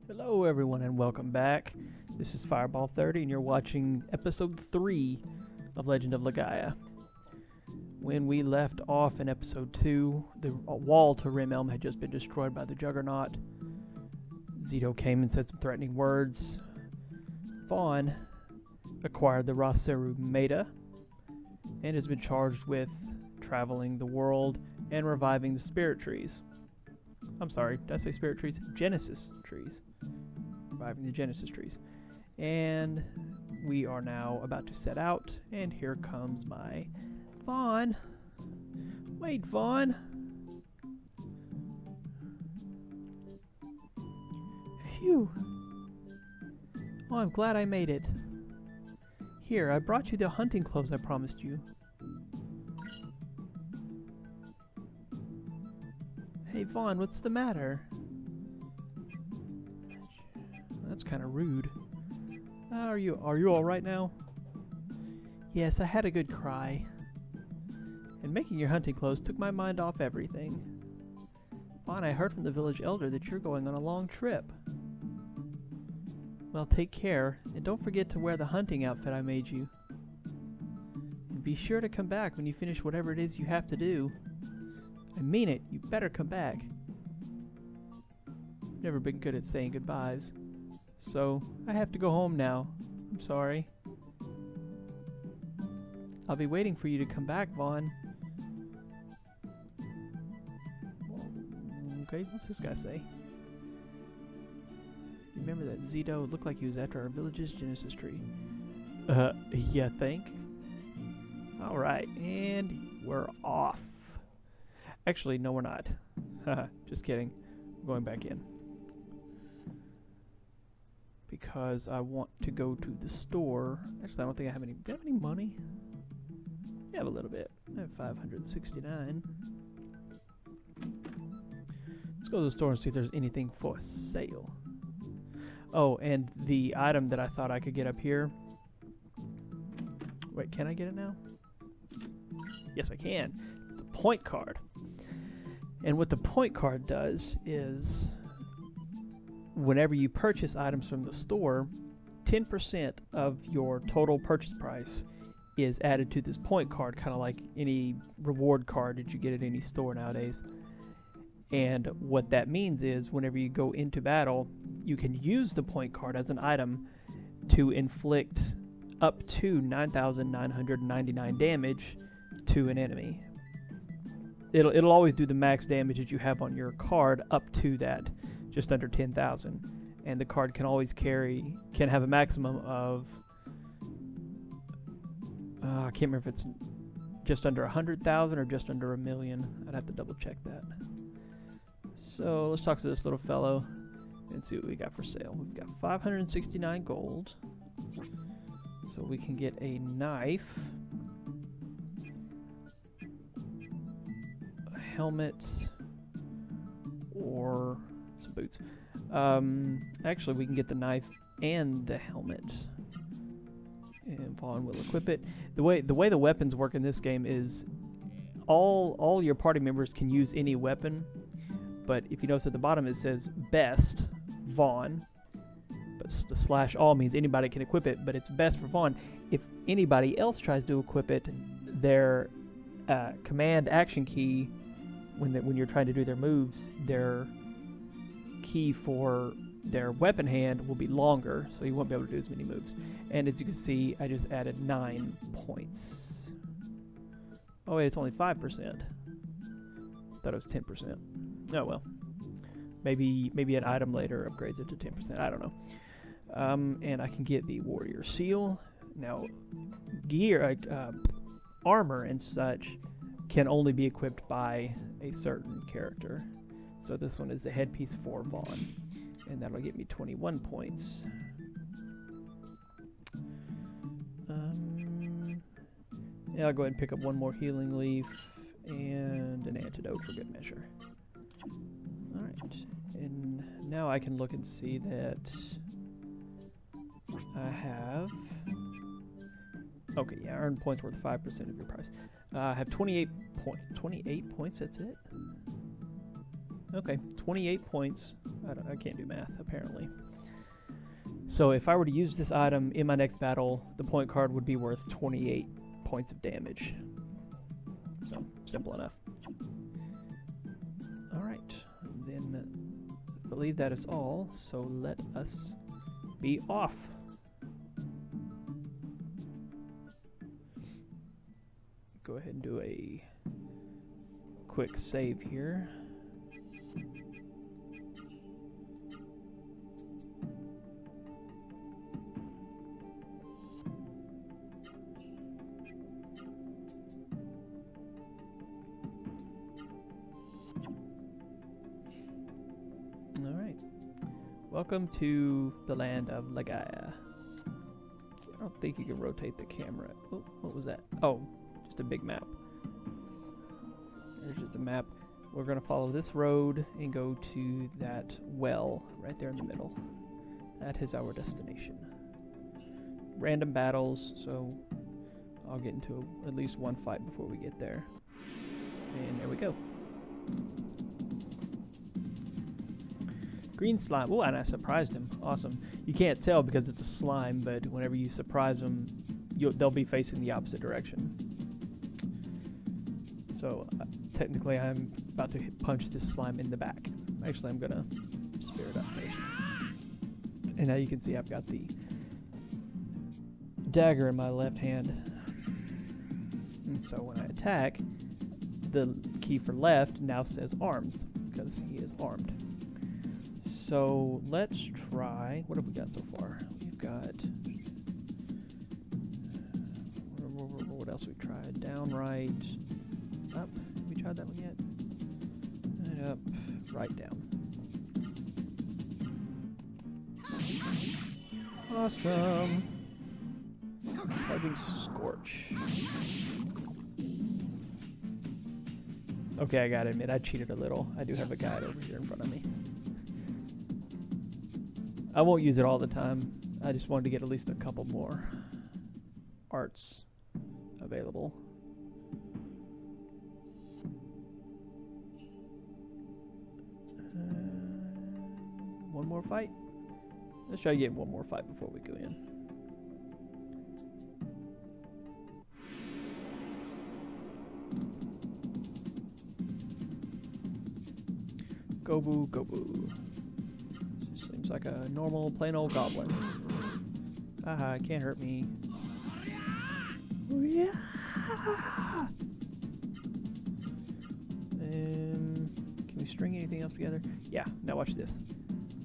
Hello everyone and welcome back. This is Fireball30 and you're watching episode 3 of Legend of Legaia. When we left off in episode 2, the wall to Rim had just been destroyed by the Juggernaut. Zito came and said some threatening words. Vaughn acquired the Raseru Maida and has been charged with traveling the world and reviving the spirit trees. I'm sorry, did I say spirit trees? Genesis trees. Reviving the Genesis trees. And we are now about to set out, and here comes my Vaughn. Wait, Vaughn. Phew. Oh, I'm glad I made it. Here, I brought you the hunting clothes I promised you. Hey, Vaughn, what's the matter? That's kind of rude. Are you all right now? Yes, I had a good cry. And making your hunting clothes took my mind off everything. Vaughn, I heard from the village elder that you're going on a long trip. Well, take care, and don't forget to wear the hunting outfit I made you. And be sure to come back when you finish whatever it is you have to do. I mean it, you better come back. Never been good at saying goodbyes. So, I have to go home now. I'm sorry. I'll be waiting for you to come back, Vaughn. Okay, what's this guy say? Remember that Zito looked like he was after our village's Genesis tree. Yeah, think? Alright, and we're off. Actually, no we're not. Haha, just kidding. I'm going back in. Because I want to go to the store. Actually, I don't think I have any. Do I have any money? I have a little bit. I have 569. Let's go to the store and see if there's anything for sale. Oh, and the item that I thought I could get up here. Wait, can I get it now? Yes, I can. It's a point card. And what the point card does is, whenever you purchase items from the store, 10% of your total purchase price is added to this point card, kind of like any reward card that you get at any store nowadays. And what that means is, whenever you go into battle, you can use the point card as an item to inflict up to 9,999 damage to an enemy. It'll always do the max damage that you have on your card up to that, just under 10,000. And the card can always can have a maximum of, I can't remember if it's just under 100,000 or just under 1,000,000. I'd have to double check that. So let's talk to this little fellow and see what we got for sale. We've got 569 gold. So we can get a knife, a helmet, or some boots. Actually, we can get the knife and the helmet, and Vaughn will equip it. The way the weapons work in this game is all your party members can use any weapon, but if you notice at the bottom it says best Vaughn, but the /all means anybody can equip it, but it's best for Vaughn. If anybody else tries to equip it, their command action key, when you're trying to do their moves, their key for their weapon hand will be longer, so you won't be able to do as many moves. And as you can see, I just added 9 points. Oh wait, it's only 5%. Thought it was 10%. Oh well. Maybe an item later upgrades it to 10%. I don't know. And I can get the warrior seal. Now, gear, armor and such can only be equipped by a certain character. So this one is the headpiece for Vaughn, and that'll get me 21 points. Yeah, I'll go ahead and pick up one more healing leaf and an antidote for good measure. Alright, and now I can look and see that I have... Okay, yeah, earned points worth 5% of your price. I have 28 points, that's it? Okay, 28 points. I can't do math, apparently. So if I were to use this item in my next battle, the point card would be worth 28 points of damage. So, simple enough. Alright, then I believe that is all, so let us be off. Go ahead and do a quick save here. Alright. Welcome to the land of Legaia. I don't think you can rotate the camera. Oh, what was that? Oh, just a big map. There's just a map. We're going to follow this road and go to that well right there in the middle. That is our destination. Random battles, so I'll get into at least one fight before we get there. And there we go. Green slime. Oh, and I surprised him. Awesome. You can't tell because it's a slime, but whenever you surprise them, they'll be facing the opposite direction. So technically I'm about to punch this slime in the back. Actually, I'm gonna spear it up first. And now you can see I've got the dagger in my left hand. And so when I attack, the key for left now says arms because he is armed. So let's try, what have we got so far? We've got, what else we tried? Down, right, up. Have we tried that one yet? And up, right, down. Awesome. Charging Scorch. Okay, I gotta admit, I cheated a little. I do have a guide over here in front of me. I won't use it all the time. I just wanted to get at least a couple more arts available. One more fight? Let's try to get one more fight before we go in. Go boo, go boo. Seems like a normal, plain old goblin. Haha, can't hurt me. Oh, yeah! Can we string anything else together? Yeah, now watch this.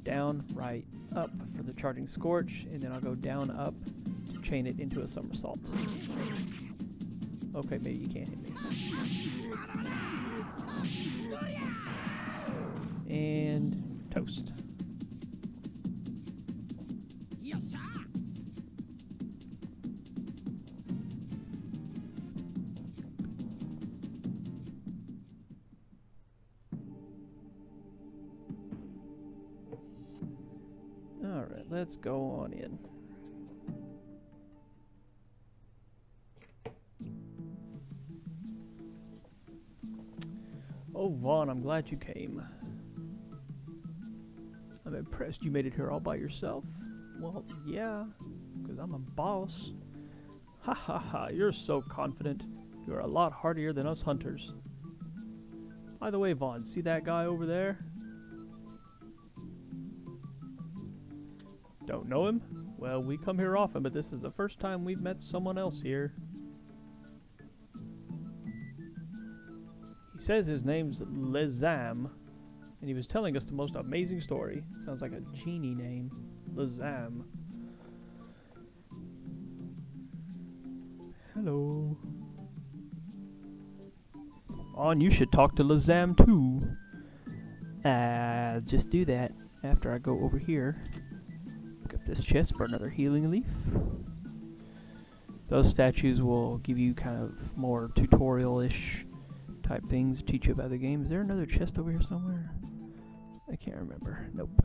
Down, right, up for the charging Scorch, and then I'll go down, up to chain it into a somersault. Okay, maybe you can't hit me. And toast. Alright, let's go on in. Oh, Vaughn, I'm glad you came. I'm impressed you made it here all by yourself. Well, yeah, because I'm a boss. Ha ha ha, you're so confident. You're a lot hardier than us hunters. By the way, Vaughn, see that guy over there? Don't know him? Well, we come here often, but this is the first time we've met someone else here. He says his name's Lezam, and he was telling us the most amazing story. Sounds like a genie name. Lezam. Hello. On, you should talk to Lezam too. Just do that after I go over here. Pick up this chest for another healing leaf. Those statues will give you kind of more tutorial-ish type things, teach you about the game. Is there another chest over here somewhere? I can't remember. Nope.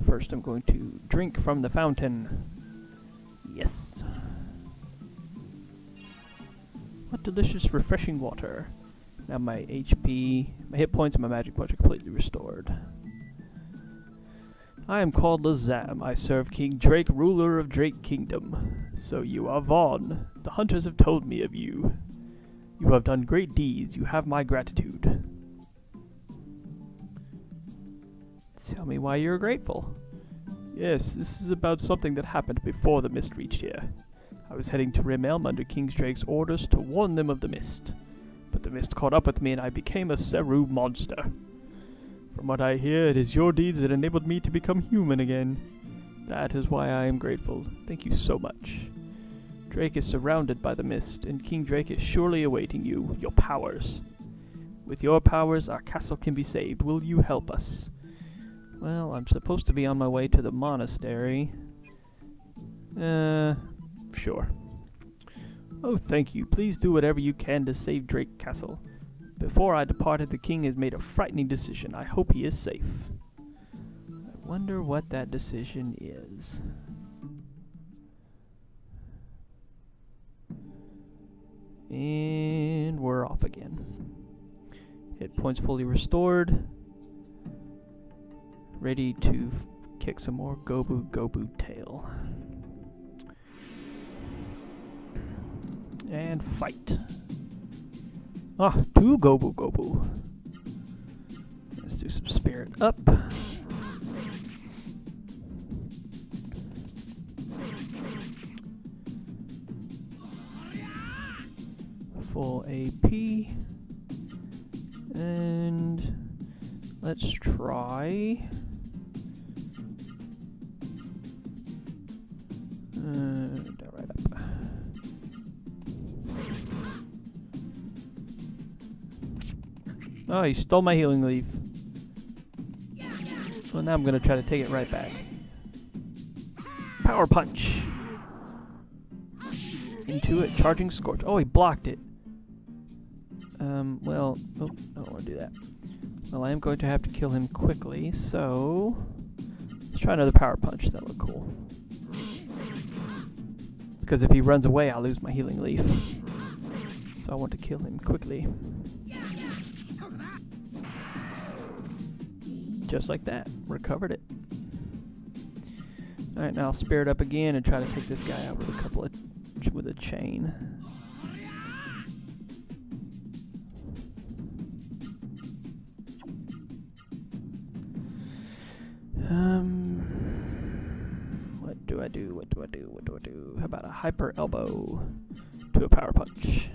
First, I'm going to drink from the fountain. Yes. What delicious, refreshing water. Now my HP, my hit points, and my magic points are completely restored. I am called Lazam. I serve King Drake, ruler of Drake Kingdom. So you are Vaughn. The hunters have told me of you. You have done great deeds. You have my gratitude. Tell me why you're grateful. Yes, this is about something that happened before the mist reached here. I was heading to Rimelm under King Drake's orders to warn them of the mist. But the mist caught up with me and I became a Seru monster. From what I hear, it is your deeds that enabled me to become human again. That is why I am grateful. Thank you so much. Drake is surrounded by the mist, and King Drake is surely awaiting you, your powers. With your powers, our castle can be saved. Will you help us? Well, I'm supposed to be on my way to the monastery. Sure. Oh, thank you. Please do whatever you can to save Drake Castle. Before I departed, the king has made a frightening decision. I hope he is safe. I wonder what that decision is. And we're off again. Hit points fully restored. Ready to kick some more Gobu tail. And fight. Ah, 2 Gobu. Let's do some spirit up. Full AP. And let's try. Right up. Oh, he stole my healing leaf. So now I'm going to try to take it right back. Power punch. Into it, charging scorch. Oh, he blocked it. Well, oh, I don't want to do that. Well, I am going to have to kill him quickly, so let's try another power punch. That look cool. Because if he runs away, I'll lose my healing leaf. So I want to kill him quickly. Just like that. Recovered it. Alright, now I'll spirit up again and try to take this guy out with a chain. What do I do? How about a hyper elbow to a power punch?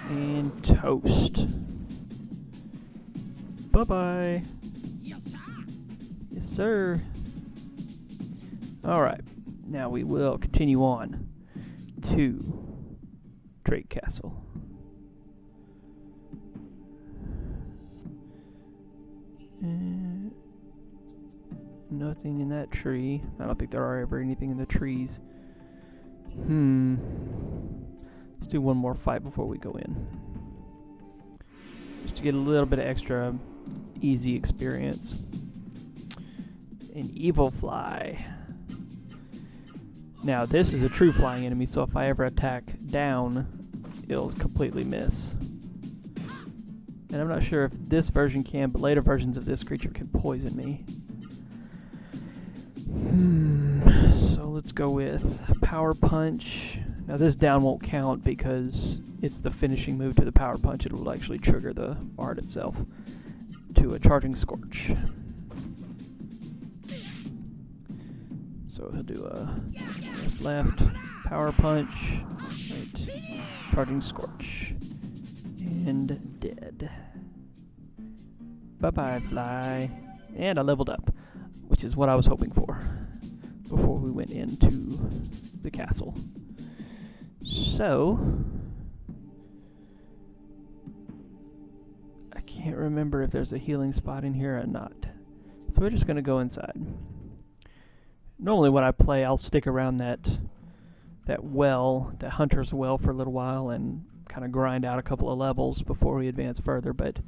And toast. Bye-bye. Yes, sir. Alright, now we will continue on to Drake Castle. Nothing in that tree. I don't think there are ever anything in the trees. Let's do one more fight before we go in. Just to get a little bit of extra easy experience. An evil fly. Now this is a true flying enemy, so if I ever attack down, it'll completely miss. And I'm not sure if this version can, but later versions of this creature can poison me. So let's go with Power Punch. Now this down won't count because it's the finishing move to the Power Punch. It will actually trigger the art itself to a Charging Scorch. So he'll do a left, Power Punch, right, Charging Scorch, and dead. Bye-bye, fly. And I leveled up, which is what I was hoping for before we went into the castle. So, I can't remember if there's a healing spot in here or not. So we're just going to go inside. Normally when I play, I'll stick around that well, that hunter's well, for a little while and kind of grind out a couple of levels before we advance further, but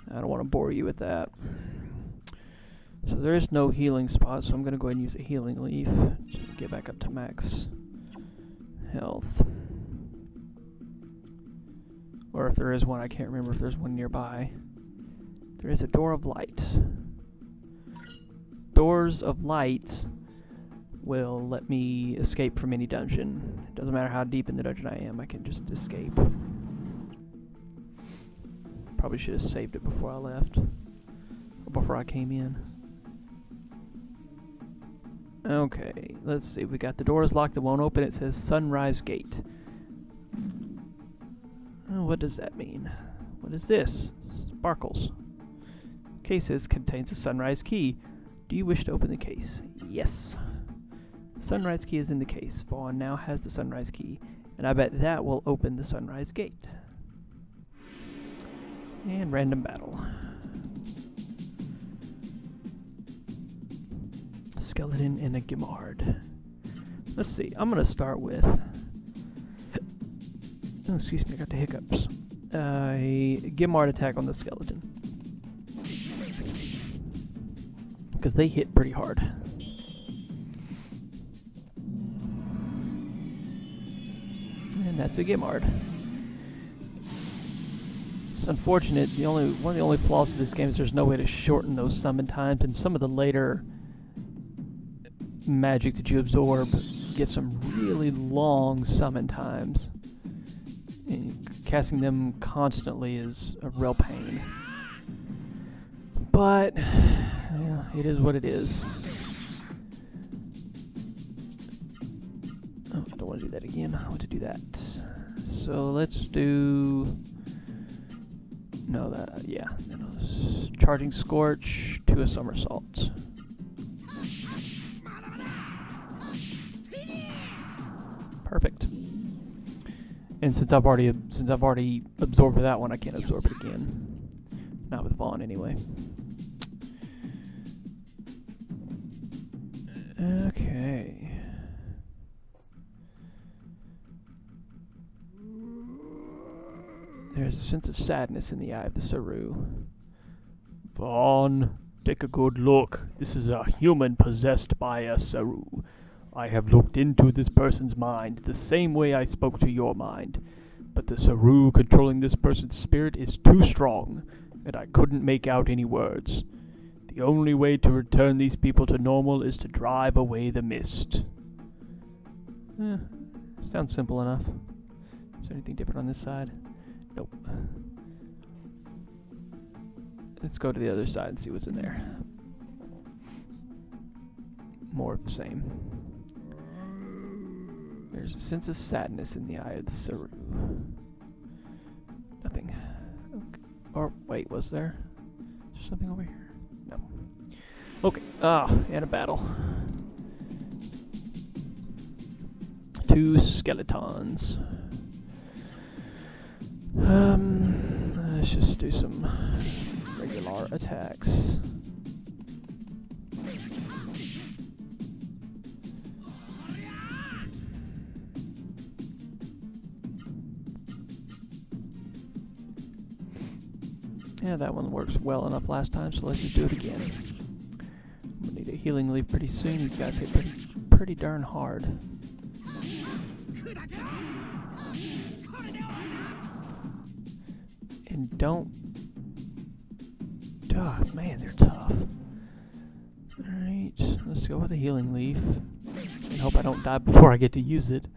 I don't want to bore you with that. So there is no healing spot, so I'm going to go ahead and use a healing leaf to get back up to max health. Or if there is one, I can't remember if there's one nearby. There is a door of light. Doors of light will let me escape from any dungeon. It doesn't matter how deep in the dungeon I am, I can just escape. Probably should have saved it before I left. Or before I came in. Okay, let's see. We got the doors locked that won't open. It says Sunrise Gate. Oh, what does that mean? What is this? Sparkles. Cases contains a sunrise key. Do you wish to open the case? Yes. The sunrise key is in the case. Vaughn now has the sunrise key, and I bet that will open the sunrise gate. And random battle. Skeleton and a Gimard. Let's see. I'm gonna start with. Oh, excuse me, I got the hiccups. A Gimard attack on the skeleton. Because they hit pretty hard. And that's a Gimard. It's unfortunate. One of the only flaws of this game is there's no way to shorten those summon times, and some of the later magic that you absorb get some really long summon times. And casting them constantly is a real pain. But yeah, it is what it is. Oh, I don't want to do that again. I want to do that. So let's do. No, that yeah. Charging Scorch to a somersault. Perfect. And since I've already absorbed that one, I can't absorb it again. Not with Vaughn anyway. Okay. There's a sense of sadness in the eye of the Saru. Vaughn, take a good look. This is a human possessed by a Saru. I have looked into this person's mind the same way I spoke to your mind. But the Saru controlling this person's spirit is too strong, and I couldn't make out any words. The only way to return these people to normal is to drive away the mist. Sounds simple enough. Is there anything different on this side? Nope. Let's go to the other side and see what's in there. More of the same. There's a sense of sadness in the eye of the Saru. Nothing. Okay. Or, wait, was there? Is there something over here? No. Okay. And a battle. 2 skeletons. Let's just do some regular attacks. Yeah, that one works well enough last time, so let's just do it again. I'm gonna need a healing leaf pretty soon. These guys hit pretty darn hard. And don't... Oh, man, they're tough. Alright, let's go with a healing leaf. And hope I don't die before I get to use it.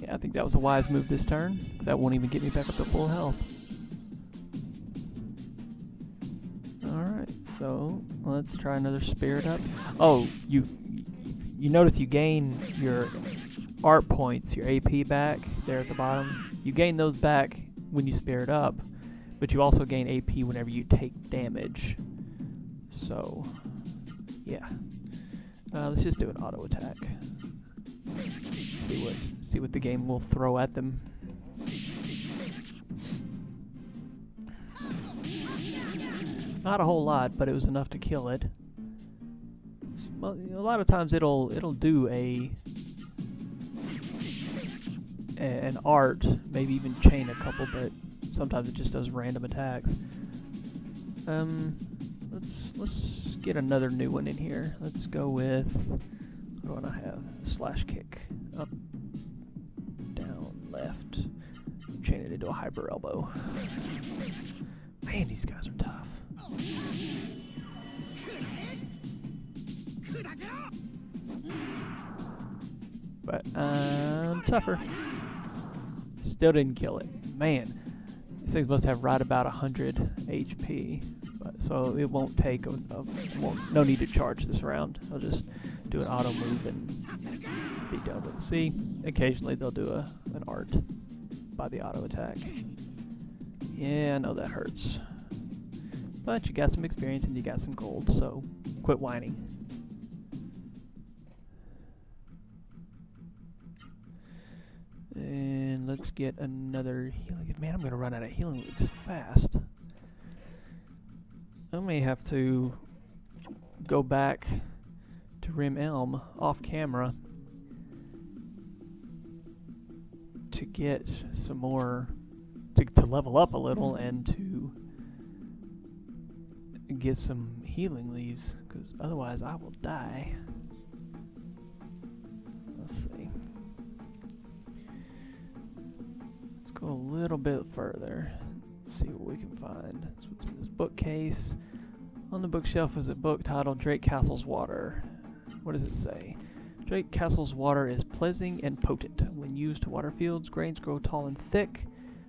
Yeah, I think that was a wise move this turn. That won't even get me back up to full health. Alright, so let's try another spirit up. Oh, you notice you gain your art points, your AP back there at the bottom. You gain those back when you spirit up, but you also gain AP whenever you take damage. So, yeah. Let's just do an auto attack. See what the game will throw at them. Not a whole lot, but it was enough to kill it. Well, a lot of times it'll do an art, maybe even chain a couple, but sometimes it just does random attacks. Let's get another new one in here. Let's go with, what do I have? Slash kick. Up, down, left. Chain it into a hyper elbow. Man, these guys are tough. But I'm tougher. Still didn't kill it. Man, these things must have right about 100 HP. But, so it won't take no need to charge this round. I'll just do an auto move and be done with it. See, occasionally they'll do an art by the auto attack. Yeah, I know that hurts. But you got some experience and you got some gold, so quit whining. And let's get another healing. Man, I'm gonna run out of healing leaves fast. I may have to go back to Rim Elm off camera to get some more, to level up a little and to get some healing leaves, because otherwise I will die. Let's see. Let's go a little bit further. See what we can find. That's what's in this bookcase. On the bookshelf is a book titled Drake Castle's Water. What does it say? Drake Castle's water is pleasing and potent. When used to water fields, grains grow tall and thick,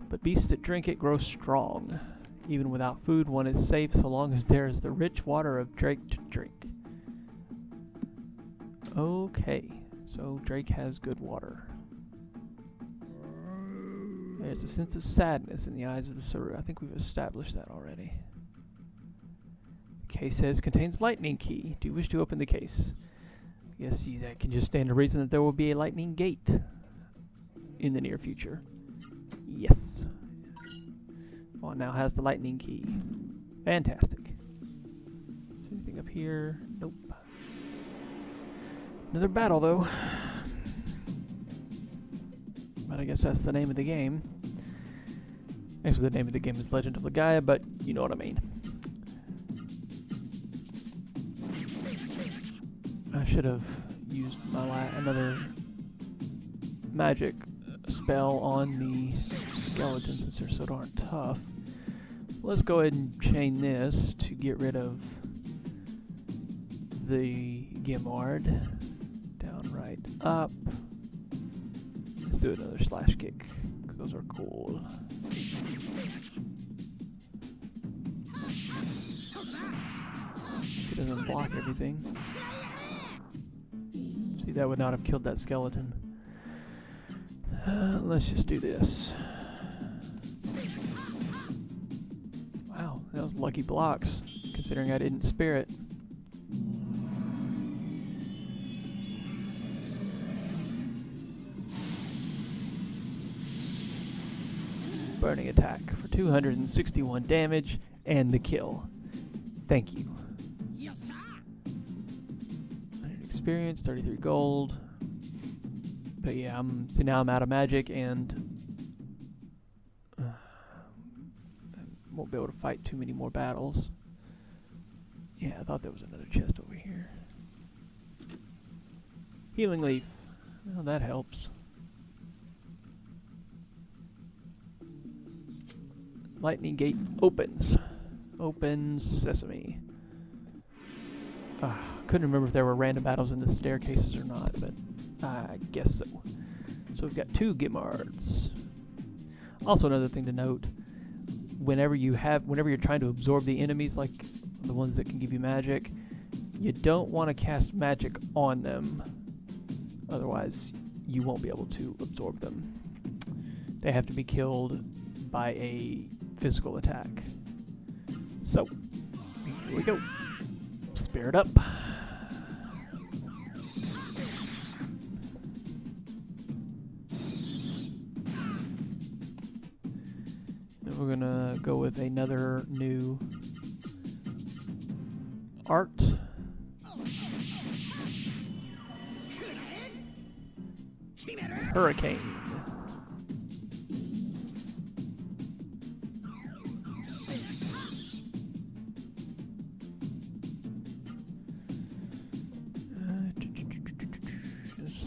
but beasts that drink it grow strong. Even without food, one is safe so long as there is the rich water of Drake to drink. Okay, so Drake has good water. There's a sense of sadness in the eyes of the Saru. I think we've established that already. The case says contains lightning key. Do you wish to open the case? Yes, that can just stand to reason that there will be a lightning gate in the near future. Yes. Oh, it now has the lightning key. Fantastic. Is there anything up here? Nope. Another battle, though. But I guess that's the name of the game. Actually, the name of the game is Legend of Legaia, but you know what I mean. I should have used my another magic spell on the skeletons since they're so darn tough. Let's go ahead and chain this to get rid of the Gimard. Down, right, up. Let's do another slash kick, because those are cool. It doesn't block everything. See, that would not have killed that skeleton. Let's just do this. Wow, that was lucky blocks, considering I didn't spare it. Burning attack for 261 damage and the kill. Thank you. Yes, sir. 100 experience, 33 gold. But yeah, see now I'm out of magic and I won't be able to fight too many more battles. Yeah, I thought there was another chest over here. Healing leaf. Well, that helps. Lightning gate opens. Open sesame. Couldn't remember if there were random battles in the staircases or not, but I guess so. So we've got 2 Gimards. Also, another thing to note: whenever you're trying to absorb the enemies, like the ones that can give you magic, you don't want to cast magic on them. Otherwise, you won't be able to absorb them. They have to be killed by a physical attack. So, here we go. Spirit up. Then we're gonna go with another new art. Hurricane.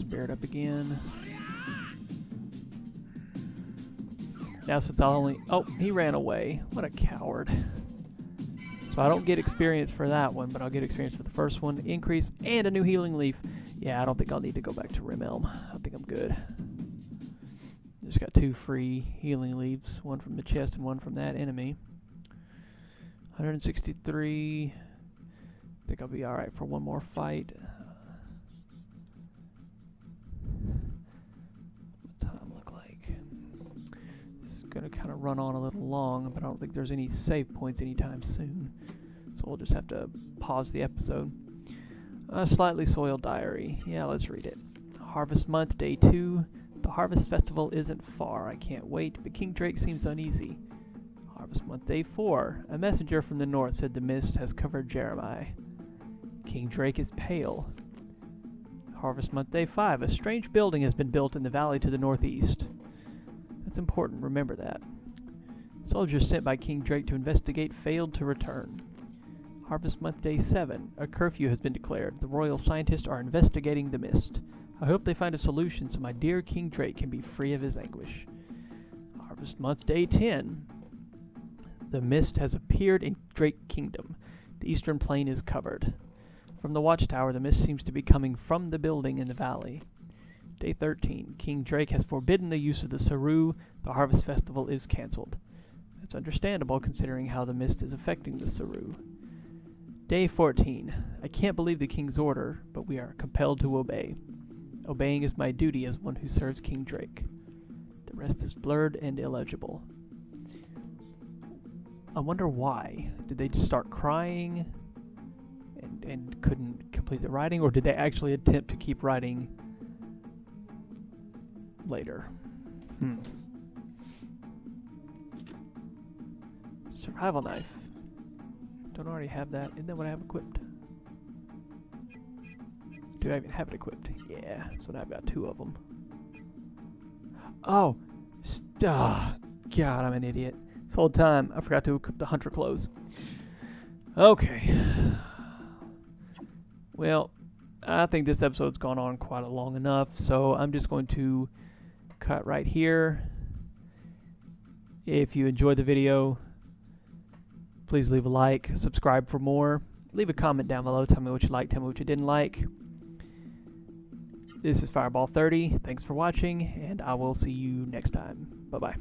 Spare it up again. Now since I'll only... Oh, he ran away. What a coward. So I don't get experience for that one, but I'll get experience for the first one. Increase and a new healing leaf. Yeah, I don't think I'll need to go back to Rimelm. I think I'm good. Just got 2 free healing leaves. One from the chest and one from that enemy. 163. I think I'll be alright for one more fight. What's time look like? This is going to kind of run on a little long, but I don't think there's any save points anytime soon. So we'll just have to pause the episode. A slightly soiled diary. Yeah, let's read it. Harvest month, day 2. The harvest festival isn't far. I can't wait, but King Drake seems uneasy. Harvest month, day 4. A messenger from the north said the mist has covered Jeremiah. King Drake is pale. Harvest month, day 5. A strange building has been built in the valley to the northeast. That's important, remember that. Soldiers sent by King Drake to investigate failed to return. Harvest month, day 7. A curfew has been declared. The royal scientists are investigating the mist. I hope they find a solution so my dear King Drake can be free of his anguish. Harvest month, day 10. The mist has appeared in Drake Kingdom. The eastern plain is covered. From the watchtower, the mist seems to be coming from the building in the valley. Day 13. King Drake has forbidden the use of the Saru. The harvest festival is cancelled. That's understandable considering how the mist is affecting the Saru. Day 14. I can't believe the king's order, but we are compelled to obey. Obeying is my duty as one who serves King Drake. The rest is blurred and illegible. I wonder why. Did they just start crying and couldn't complete the writing, or did they actually attempt to keep writing later? Survival knife. Don't already have that. Isn't that what I have equipped? Do I even have it equipped? Yeah. So now I've got 2 of them. Oh! God, I'm an idiot. This whole time, I forgot to equip the hunter clothes. Okay. Well, I think this episode's gone on quite long enough, so I'm just going to cut right here. If you enjoyed the video, please leave a like, subscribe for more. Leave a comment down below, tell me what you liked, tell me what you didn't like. This is Fireball30. Thanks for watching, and I will see you next time. Bye-bye.